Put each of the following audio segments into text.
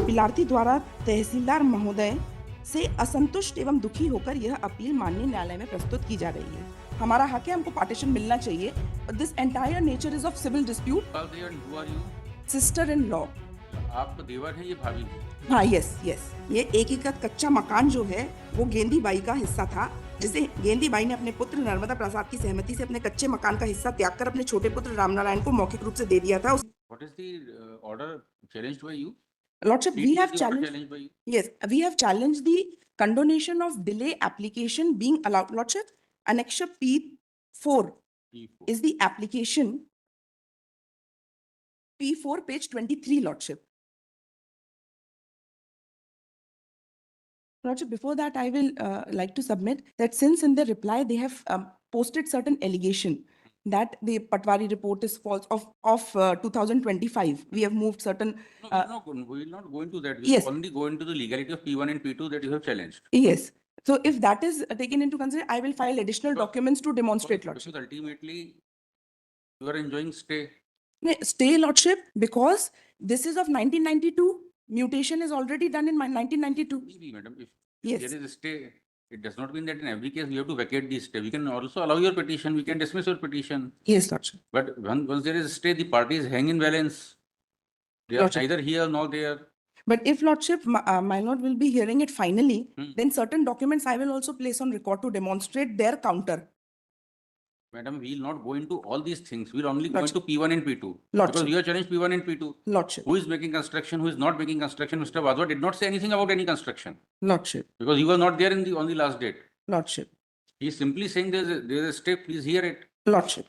अपीलार्थी द्वारा तहसीलदार महोदय से असंतुष्ट एवं दुखी होकर यह अपील माननीय न्यायालय में प्रस्तुत की जा रही है। हमारा हक है, हमको पार्टीशन मिलना चाहिए। This entire nature is of civil dispute. Sister in law. आप तो देवर हैं, ये भाभी हैं। हाँ, यस यस। ये एकीकृत कच्चा मकान जो है वो गेंदी बाई का हिस्सा था, जिसे गेंदी बाई ने अपने पुत्र नर्मदा प्रसाद की सहमति से अपने कच्चे मकान का हिस्सा त्याग कर अपने छोटे पुत्र रामनारायण को मौखिक रूप से दे दिया था। What is the order challenged by you? Lordship, we Treaty have is the order challenged. challenged by you. Yes, we have challenged the condonation of delay application being allowed. Lordship, Annexure P4 P4. is the application. P4, page 23, Lordship. Lordship, before that, I will like to submit that since in their reply they have posted certain allegation that the Patwari report is false of 2025. We have moved certain. No, we will not go into that. We Yes. will only go into the legality of P1 and P2 that you have challenged. Yes. So if that is taken into consideration, I will file additional documents to demonstrate, Lordship. Because ultimately, you are enjoying stay. Stay, Lordship, because this is of 1992. Mutation is already done in my 1992. Maybe, madam, if Yes. there is a stay, it does not mean that in every case we have to vacate the stay. We can also allow your petition. We can dismiss your petition. Yes, Lordship. But once there is a stay, the parties hang in balance. They are Lordship. neither here nor there. But if Lordship, my Lord will be hearing it finally, then certain documents I will also place on record to demonstrate their counter. Madam, we will not go into all these things. We will only go Lordship. into P1 and P2. Lordship. Because you have challenged P1 and P2. Lordship. Who is making construction, who is not making construction? Mr. Vazwa did not say anything about any construction. Lordship. Because you were not there in on the last date. Lordship. He is simply saying there is a step, please hear it. Lordship.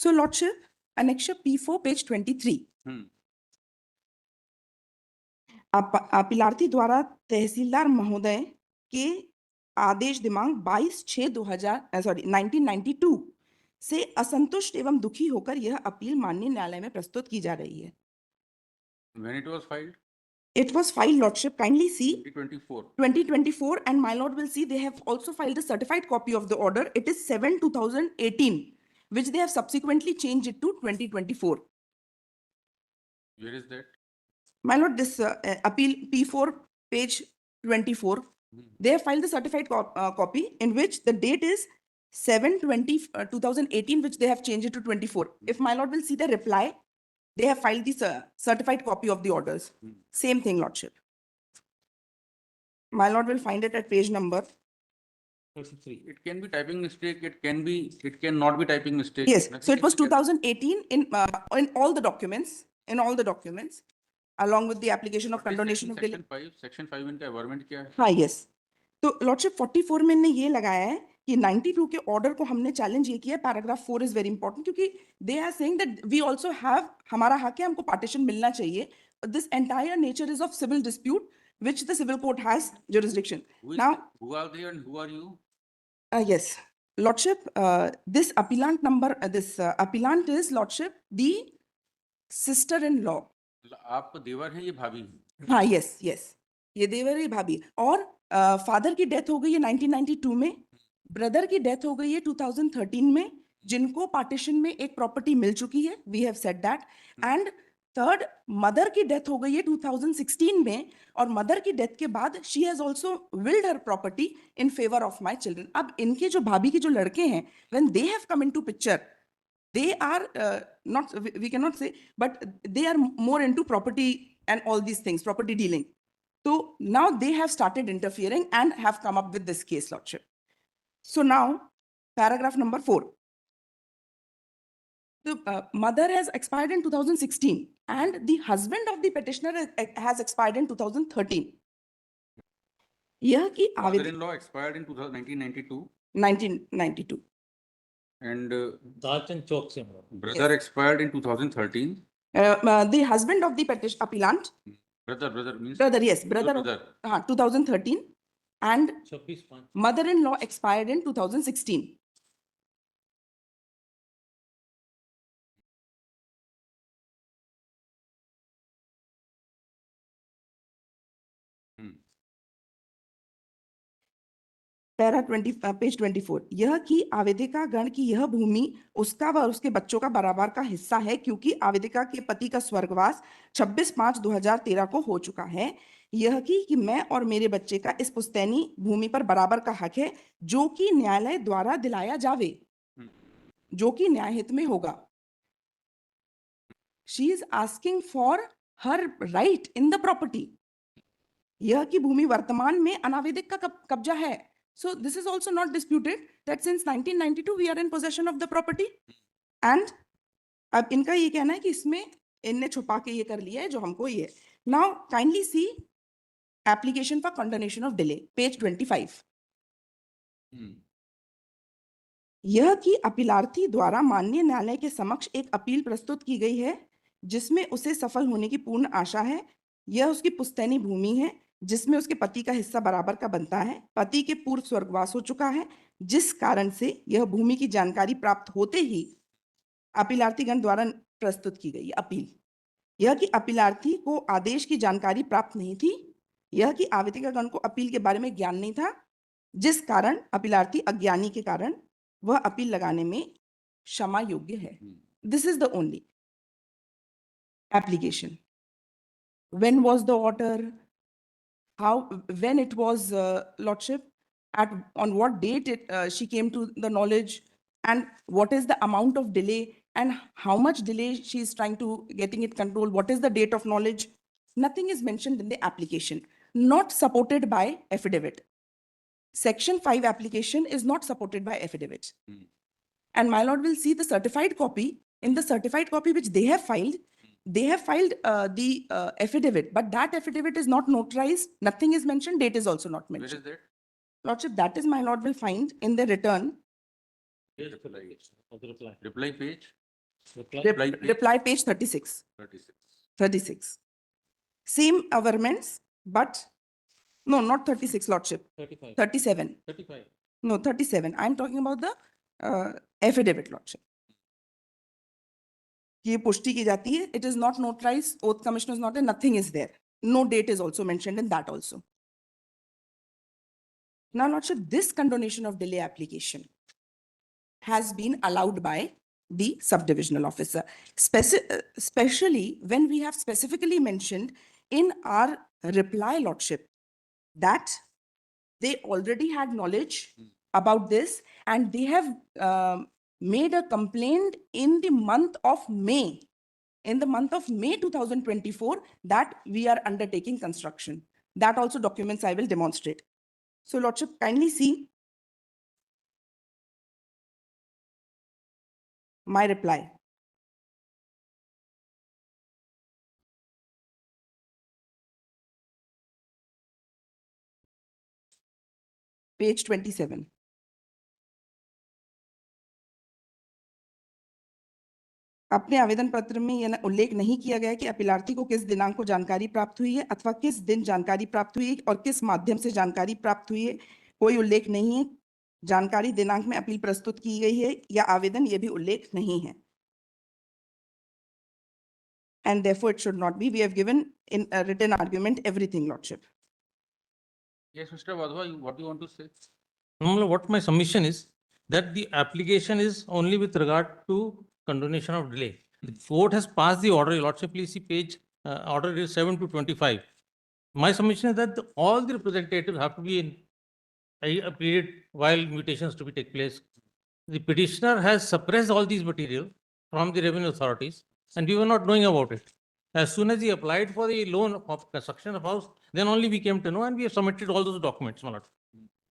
So, Lordship, Annexure P4, page 23. अपीलार्थी द्वारा तहसीलदार महोदय के आदेश दिनांक 22/6/1992 से असंतुष्ट एवं दुखी होकर यह अपील माननीय न्यायालय में प्रस्तुत की जा रही है। When it was filed? It was filed, Lordship. Kindly see 2024. 2024, and my Lord will see they have also filed a certified copy of the order. It is 7/2018, which they have subsequently changed it to 2024. Where is that? My Lord, this appeal P4, page 24, they have filed the certified copy in which the date is 7/20/2018, which they have changed it to 24. If my Lord will see the reply, they have filed the certified copy of the orders. Same thing, Lordship. My Lord will find it at page number 33. It can be typing mistake. It cannot be typing mistake. Yes. Nothing So it can was be typing. 2018 in all the documents, along with the application of condonation of delay. Section 5 इनका environment क्या है? हाँ, yes. तो lordship 44 में ने ये लगाया है कि 92 के ऑर्डर को हमने चैलेंज ये किया। पैराग्राफ 4 इज वेरी इंपॉर्टेंट क्योंकि they are saying that we also have, हमारा हक है, हमको पार्टीशन मिलना चाहिए। This entire nature is of civil dispute which the civil court has jurisdiction. Now, who are they and who are you? Yes, Lordship, this appellant appellant is, Lordship, the sister-in-law. आप देवर हैं, ये भाभी हैं। हाँ, yes, yes. ये देवर है, भाभी। और फादर की डेथ हो गई है 1992 में, ब्रदर की डेथ हो गई है 2013 में, जिनको पार्टीशन में एक प्रॉपर्टी मिल चुकी है। We have said that. And third, mother की डेथ हो गई है 2016 में, और मदर की डेथ के बाद she has also willed her property in favour of my children. अब इनके जो भाभी के जो लड़के हैं, when they have come into picture, they are not, we cannot say, but they are more into property and all these things, property dealing. So now they have started interfering and have come up with this case, Lordship. So now, paragraph number 4. The mother has expired in 2016 and the husband of the petitioner has expired in 2013. Father-in-law expired in 1992. 1992. And Chowk. Brother expired in 2013. The husband of the appellant. Brother means? Brother, yes. Brother. 2013. And mother-in-law expired in 2016. Para 20 page 24, यह कि आवेदिका गण की यह भूमि उसका व उसके बच्चों का बराबर का हिस्सा है, क्योंकि आवेदिका के पति का स्वर्गवास 26/5/2013 को हो चुका है। यह कि मैं और मेरे बच्चे का इस पुश्तैनी भूमि पर बराबर का हक है, जो कि न्यायालय द्वारा दिलाया जावे, जो कि न्यायहित में होगा। She is asking for her right in the property. यह कि भूमि वर्तमान में अनावेदिक का कब्जा है. So this is also not disputed that since 1992 we are in possession of the property. And अब इनका ये कहना है कि इसमें इनने छुपा के ये कर लिया है जो हमको ये. Now kindly see application for condonation of delay, page 25. यह कि अपीलार्थी द्वारा माननीय न्यायालय के समक्ष एक अपील प्रस्तुत की गई है, जिसमें उसे सफल होने की पूर्ण आशा है। यह उसकी पुश्तैनी भूमि है, जिसमें उसके पति का हिस्सा बराबर का बनता है। पति के पूर्व स्वर्गवास हो चुका है, जिस कारण से यह भूमि की जानकारी प्राप्त होते ही अपीलार्थीगण द्वारा प्रस्तुत की गई अपील। यह कि अपीलार्थी को आदेश की जानकारी प्राप्त नहीं थी। यह कि आवेदिकागण को अपील के बारे में ज्ञान नहीं था, जिस कारण अपीलार्थी अज्ञानी के कारण वह अपील लगाने में क्षमा योग्य है। This is the only application. When was the order? How, when it was, Lordship? On what date she came to the knowledge? And what is the amount of delay? And how much delay she is trying to getting it controlled? What is the date of knowledge? Nothing is mentioned in the application. Not supported by affidavit. Section 5 application is not supported by affidavit. And my lord will see the certified copy. In the certified copy which they have filed the affidavit, but that affidavit is not notarized. Nothing is mentioned. Date is also not Where is mentioned. that? Lordship, that is my lord will find in the return. Reply page Reply page 36. 36. 36. Same averments, but no, not 36, Lordship. 35. 37. 35. No, 37. I'm talking about the affidavit, Lordship. ये पुष्टि की जाती है. It is not notarized. Oath commission is not there. Nothing is there. No date is also mentioned in that also. Now, Lordship, this condonation of delay application has been allowed by the subdivisional officer, especially when we have specifically mentioned in our reply, Lordship, that they already had knowledge about this and they have made a complaint in the month of May. In the month of May 2024, that we are undertaking construction. That also documents I will demonstrate. So, Lordship, kindly see my reply. Page 27. अपने आवेदन पत्र में यह उल्लेख नहीं किया गया कि अपीलार्थी को किस दिनांक को जानकारी प्राप्त हुई है अथवा किस दिन जानकारी प्राप्त हुई है और किस माध्यम से जानकारी प्राप्त हुई है, कोई उल्लेख नहीं है। जानकारी दिनांक में अपील प्रस्तुत की गई है या आवेदन, ये भी उल्लेख नहीं है। And therefore it should not be. We have given in a written argument everything, Lordship. Yes, Mr. Wadhwa, what do you want to say? No, what my submission is that the application is only with regard to condonation of delay. The court has passed the order, Your Lordship, please see page, order is 7/25. My submission is that all the representatives have to be in a period while mutations to be take place. The petitioner has suppressed all these material from the revenue authorities and we were not knowing about it. As soon as he applied for the loan of construction of house, then only we came to know and we have submitted all those documents, my lord.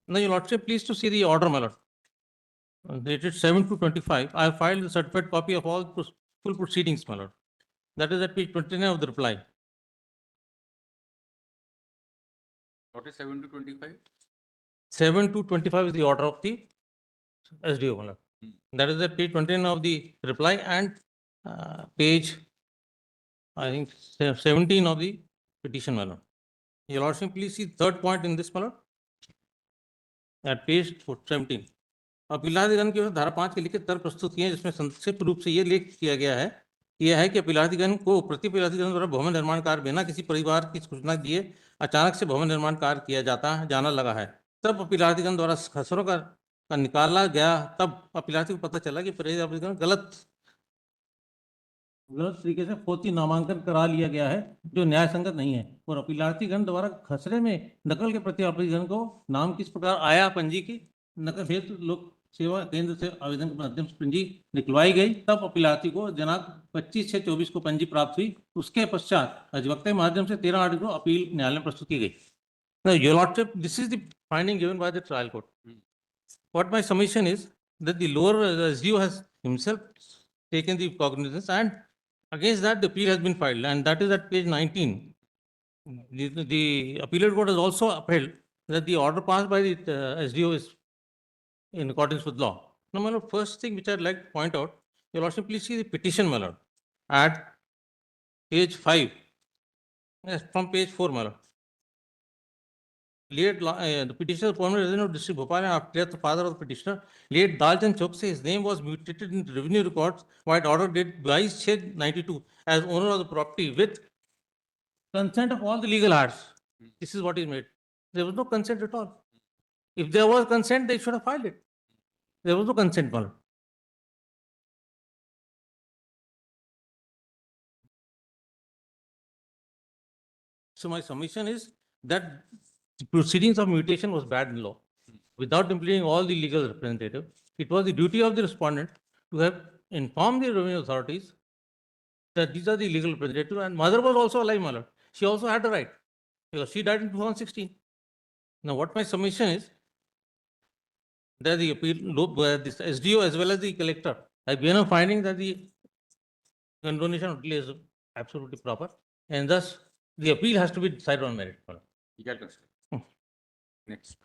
Now, Your Lordship, please to see the order, my lord. Dated 7/25, I have filed the certified copy of all full proceedings, my lord. That is at page 29 of the reply. What is 7/25? 7/25 is the order of the SDO, my lord. Hmm. That is at page 29 of the reply and page, I think, 17 of the petition, my lord. Your Lordship, please see third point in this, my lord. At page 17. अपीलार्थीगण के धारा 5 के लिखित तर्क प्रस्तुत किए, जिसमें संक्षिप्त रूप से ये लेख किया गया है, यह है कि अपीलार्थीगण को प्रति अपीलार्थीगण द्वारा भवन निर्माण कार्य बिना किसी परिवार की सूचना दिए अचानक से भवन निर्माण कार्य किया जाना लगा है। तब अपीलार्थीगण द्वारा खसरों का निकाला गया, तब अपीलार्थी को पता चला कि परहेज अपीलगण गलत तरीके से फौती नामांकन करा लिया गया है, जो न्याय संगत नहीं है। और अपीलार्थीगण द्वारा खसरे में नकल के प्रति अपीलगण को नाम किस प्रकार आया पंजी की नकल हेतु लोक सेवा केंद्र से आवेदन के माध्यम से पंजी निकलवाई गई, तब अपीलार्थी को दिनांक 25/6/24 को पंजी प्राप्त हुई। उसके पश्चात अधिवक्ता के माध्यम से 13 को अपील न्यायालय में प्रस्तुत की गई। Now, Your Lordship, this is the finding given by the trial court. What my submission is that the lower SDO has himself taken the cognizance, and against that the appeal has been filed, and that is at page 19. The appellate court has also upheld that the order passed by the SDO is in accordance with law. Now, my lord, first thing which I'd like to point out, Your Lordship, please see the petition, my lord, at page 5. Yes, from page 4, my lord. Late, the petitioner, permanent resident of district Bhopal, and after death, the father of the petitioner, late Dalchand Chokse, his name was mutated in revenue records while order dated 22/6/92 as owner of the property with consent of all the legal heirs. This is what is made. There was no consent at all. If there was consent, they should have filed it. There was no consent, my lord. So my submission is that the proceedings of mutation was bad in law. Without implementing all the legal representative, it was the duty of the respondent to have informed the revenue authorities that these are the legal representative, and mother was also alive, my lord. She also had a right, because she died in 2016. Now, what my submission is, that the appeal, this SDO as well as the collector have given a finding that the condonation of delay is absolutely proper, and thus the appeal has to be decided on merit, my lord. You can consider. Next.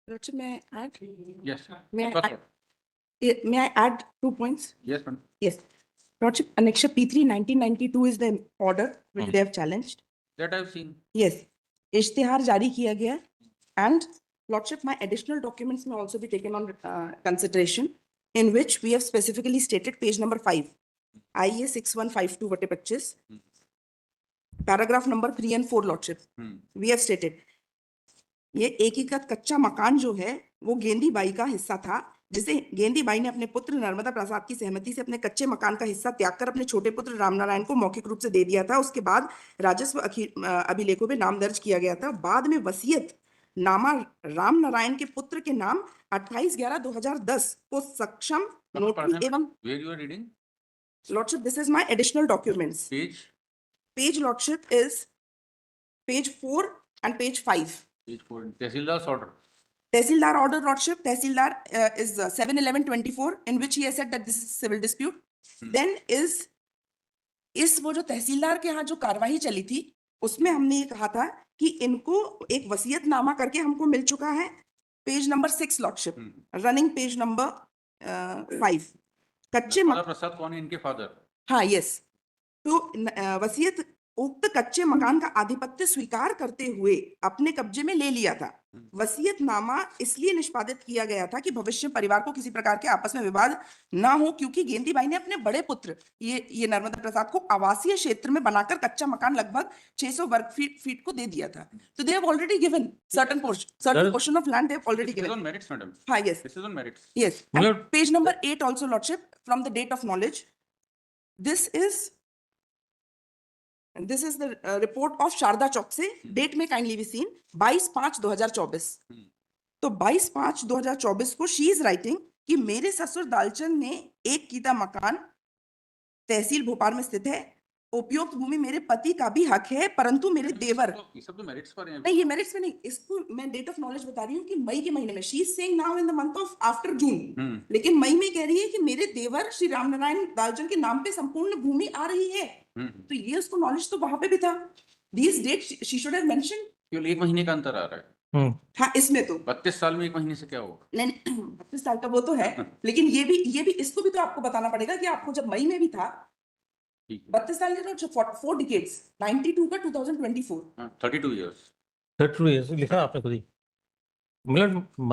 Lordship, may I add? Yes. May I First add- one. May I add 2 points? Yes, madam. Yes. Lordship, Annexure P3 1992 is the order which Hmm. they have challenged. That I've seen. Yes. इश्तिहार जारी किया गया, and Lordship, my additional documents may also be taken on consideration, in which we have specifically stated page number 5, IE 6152/25, paragraph number 3 and 4, Lordship. We have stated ये एकीकृत कच्चा मकान जो है वो गेंदी बाई का हिस्सा था, जिसे गेंदी बाई ने अपने पुत्र नर्मदा प्रसाद की सहमति से अपने कच्चे मकान का हिस्सा त्याग कर अपने छोटे पुत्र रामनारायण को मौखिक रूप से दे दिया था। उसके बाद राजस्व अभिलेखों में नाम दर्ज किया गया था। बाद में वसीयत नामा रामनारायण के पुत्र के नाम 28/11/2010 को सक्षम नोटरी एवं Where you are reading? Lordship, this is my additional documents. Page? Page lordship is page 4 and page 5. Page 4. Tehsildar's order. Tehsildar order, Lordship. Tehsildar is 7/11/24, in which he has said that this is civil dispute. Then is वो जो तहसीलदार के यहाँ जो कार्रवाई चली थी, उसमें हमने ये कहा था कि इनको एक वसीयतनामा करके हमको मिल चुका है। Page number 6, lordship, running page number 5। कच्चे नर्मदा प्रसाद कौन है? इनके फादर? हाँ, यस। तो वसीयत उक्त कच्चे मकान का आधिपत्य स्वीकार करते हुए अपने कब्जे में ले लिया था। वसीयतनामा इसलिए निष्पादित किया गया था कि भविष्य में परिवार को किसी प्रकार के आपस में विवाद ना हो, क्योंकि गेंदीबाई ने अपने बड़े पुत्र ये नर्मदा प्रसाद को आवासीय क्षेत्र में बनाकर कच्चा मकान लगभग 600 वर्ग फीट को दे दिया था। तो they have already given certain portion of land, they have already This is given. on merits, madam. हाँ, yes, This is on merits. yes. And page number 8 also, Lordship, from the date of knowledge. This is the report of Sharda Chokse. Date में kindly be seen 22/5/2024. तो 22/5/2024 को she is writing कि मेरे ससुर दालचंद ने एक कीता मकान तहसील भोपाल में स्थित है। उपयुक्त भूमि मेरे पति का भी हक है, परंतु मेरे देवर, ये सब तो merits पर हैं। नहीं, ये मेरिट्स में नहीं, इसको मैं डेट ऑफ नॉलेज बता रही हूँ कि मई के महीने में, she is saying now in the month of after June, लेकिन मई में कह रही है कि मेरे देवर श्री रामनारायण दालचंद के नाम पे संपूर्ण भूमि आ रही है। तो ये उसको नॉलेज तो वहां पे भी था। These date she should have mention. केवल 1 महीने का अंतर आ रहा है। हाँ, इसमें तो 32 साल में 1 महीने से क्या होगा? नहीं, 32 साल का वो तो है, लेकिन ये भी इसको भी तो आपको बताना पड़ेगा कि आपको जब मई में भी था 32 साल, 4 decades, 92 का 2024, 32 years. 32 years लिखा आपने खुद ही।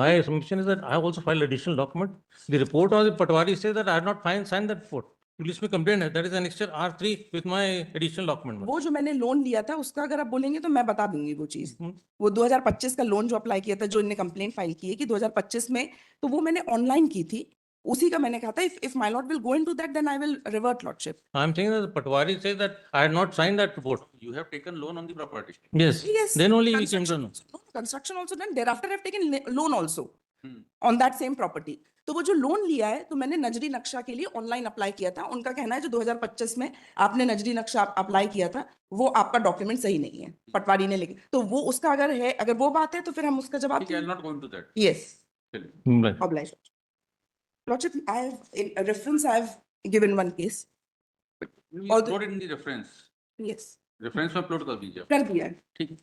My assumption is that I have also filed additional document. The report of the Patwari says that I have not signed that report. Police में कंप्लेंट है, that is annexure R3 with my additional document. वो जो मैंने loan लिया था उसका अगर आप बोलेंगे तो मैं बता दूंगी वो चीज। हम्म। वो 2025 का लोन जो अप्लाई किया था, जो इनने कंप्लेंट फाइल की है कि 2025 में, तो वो मैंने ऑनलाइन की थी, उसी का मैंने कहा था if my lord will go into that then I will revert lordship. I'm saying that Patwari says that I had not signed that report. You have taken loan on the property. Yes, Yes. then only we came to know. Construction also done. Thereafter I've taken loan also Hmm. on that same property. तो वो जो loan लिया है तो मैंने नजरी नक्शा के लिए ऑनलाइन अप्लाई किया था। उनका कहना है जो 2025 में आपने नजरी नक्शा अप्लाई किया था वो आपका डॉक्यूमेंट सही नहीं है, पटवारी ने लिखा। तो वो उसका अगर है, अगर वो बात है तो फिर हम उसका जवाब Okay, I'll not go into that. Yes Chलिए. Right. obliged. Lordship, I have in a reference I have given one case. You All the- upload it in the reference. Yes, reference में अपलोड कर दीजिए आप. कर दिया है। ठीक है.